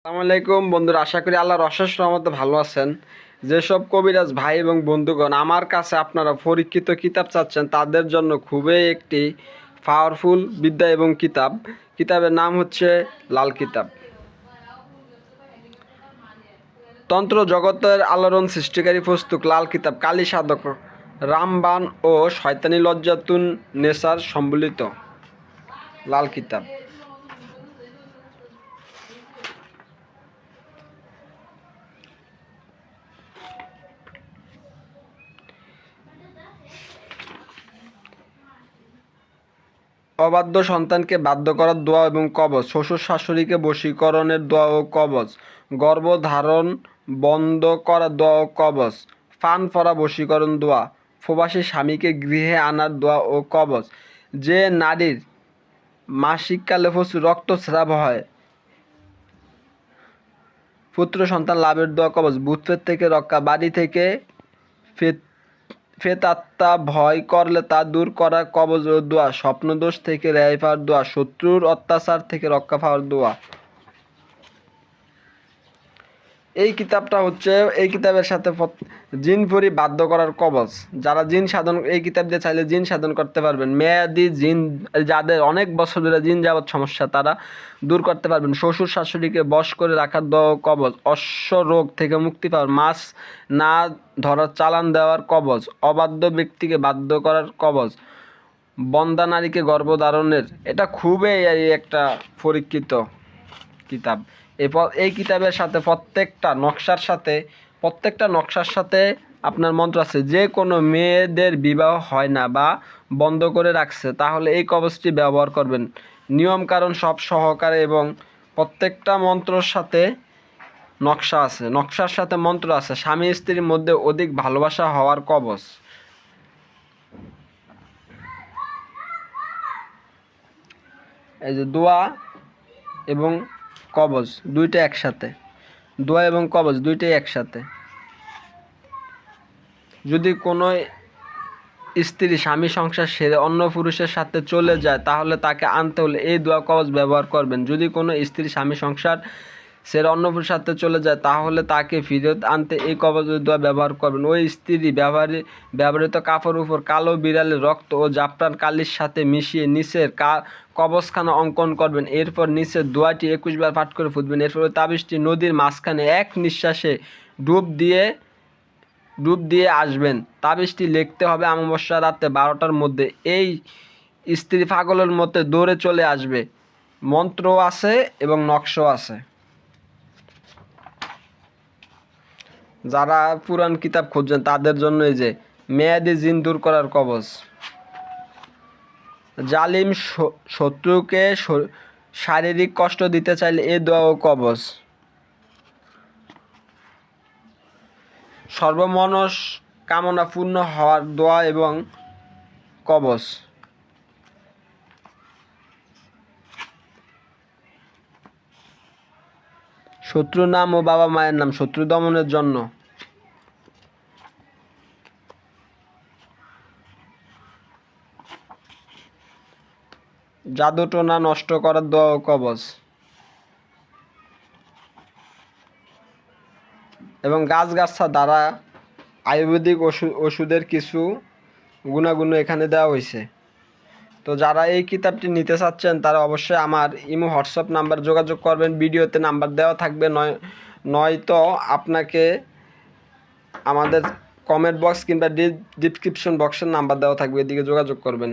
আসসালামু আলাইকুম বন্ধুরা, আশা করি আল্লাহর অশেষ রহমতে ভালো আছেন। যেসব কবিরাজ ভাই এবং বন্ধুগণ আমার কাছে আপনারা পরীক্ষিত কিতাব চাচ্ছেন, তাদের জন্য খুবই একটি পাওয়ারফুল বিদ্যা এবং কিতাবের নাম হচ্ছে লাল কিতাব। তন্ত্র জগতের আলোড়ন সৃষ্টিকারী পুস্তক লাল কিতাব, কালী সাধক রামবান ও শয়তানি লজ্জাতুন নেসার সম্বলিত লাল কিতাব। অবাধ্য সন্তানকে বাধ্য করার দোয়া এবং কবচ, শ্বশুর শাশুড়িকে বশীকরণের দোয়া ও কবচ, গর্ভধারণ বন্ধ করার দোয়া ও কবচ, ফান পড়া বশীকরণ দোয়া, প্রবাসী স্বামীকে গৃহে আনার দোয়া ও কবচ, যে নারীর মাসিককালে প্রচুর রক্তস্রাব হয় পুত্র সন্তান লাভের দোয়া কবচ, ভূতপ্রেত থেকে রক্ষা, বাড়ি থেকে প্রেতাত্মা ভয় করলে তা দূর করা কবচ ও দোয়া, স্বপ্নদোষ থেকে রেহাই পাওয়ার দোয়া, শত্রুর অত্যাচার থেকে রক্ষা পাওয়ার দোয়া। এই কিতাবের সাথে জিন পরি বাধ্য করার কবচ। যারা জিন সাধন এই কিতাব দিয়ে চাইলে জিন সাধন করতে পারবেন। মেয়াদি জিন, যাদের অনেক বছর ধরে জিন যাবৎ সমস্যা, তারা দূর করতে পারবেন। শ্বশুর শাশুড়িকে বশ করে রাখার দোয়া কবচ, অশ্ব রোগ থেকে মুক্তি পাওয়ার, মাছ না ধরার চালান দেওয়ার কবচ, অবাধ্য ব্যক্তিকে বাধ্য করার কবচ, বন্দা নারীকে গর্ভধারণের। এটা খুবই একটা পরীক্ষিত কিতাব। এই কিতাবের সাথে প্রত্যেকটা নকশার সাথে আপনার মন্ত্র আছে। যে কোনো মেয়েদের বিবাহ হয় না বা বন্ধ করে রাখছে, তাহলে এই কবচটি ব্যবহার করবেন নিয়ম কারণ সব সহকারে, এবং প্রত্যেকটা মন্ত্রর সাথে নকশা আছে, নকশার সাথে মন্ত্র আছে। স্বামী স্ত্রীর মধ্যে অধিক ভালোবাসা হওয়ার কবচ। এই যে দোয়া এবং কবচ দুইটা একসাথে, দোয়া এবং কবচ দুইটাই একসাথে। যদি কোনো স্ত্রী স্বামী সংসার সেরে অন্য পুরুষের সাথে চলে যায়, তাহলে তাকে আনতে হলে এই দোয়া কবচ ব্যবহার করবেন। যদি কোনো স্ত্রী স্বামী সংসার সেরে অন্য পুরুষের সাথে চলে যায়, তাহলে তাকে ফিরত আনতে এই কবচ দোয়া ব্যবহার করবেন। ওই স্ত্রী ব্যবহৃত কাপড়ের উপর কালো বিড়ালের রক্ত ও জাফরান কালির সাথে মিশিয়ে নিচের কবচখানা অঙ্কন করবেন। এরপর নিচের দোয়াটি 21 বার পাঠ করে ফুটবেন। এরপর ওই তাবিজটি নদীর মাঝখানে এক নিঃশ্বাসে ডুব দিয়ে আসবেন। তাবিজটি লিখতে হবে অমাবস্যা রাতে 12টার মধ্যে। এই স্ত্রী পাগলের মধ্যে দৌড়ে চলে আসবে। মন্ত্র আছে এবং নকশাও আছে। যারা পুরাণ কিতাব খুঁজছেন তাদের জন্য এই যে মেয়াদি জিন দূর করার কবচ, জালিম শত্রুকে শারীরিক কষ্ট দিতে চাইলে এই দোয়া ও কবচ, সর্বমনস কামনা পূর্ণ হওয়ার দোয়া এবং কবচ, শত্রু নাম ও বাবা মায়ের নাম শত্রু দমনের জন্য, জাদুটোনা নষ্ট করার দোয়া ও কবচ, এবং গাছগাছরা দ্বারা আয়ুর্বেদিক ওষুধের কিছু গুণাগুণ এখানে দেওয়া হয়েছে। তো যারা এই কিতাবটি নিতে চাচ্ছেন, তারা অবশ্যই আমার ইমো হোয়াটসঅ্যাপ নাম্বার যোগাযোগ করবেন। ভিডিওতে নাম্বার দেওয়া থাকবে, নয়তো আপনাকে আমাদের কমেন্ট বক্স কিংবা ডিসক্রিপশন বক্সের নাম্বার দেওয়া থাকবে, এদিকে যোগাযোগ করবেন।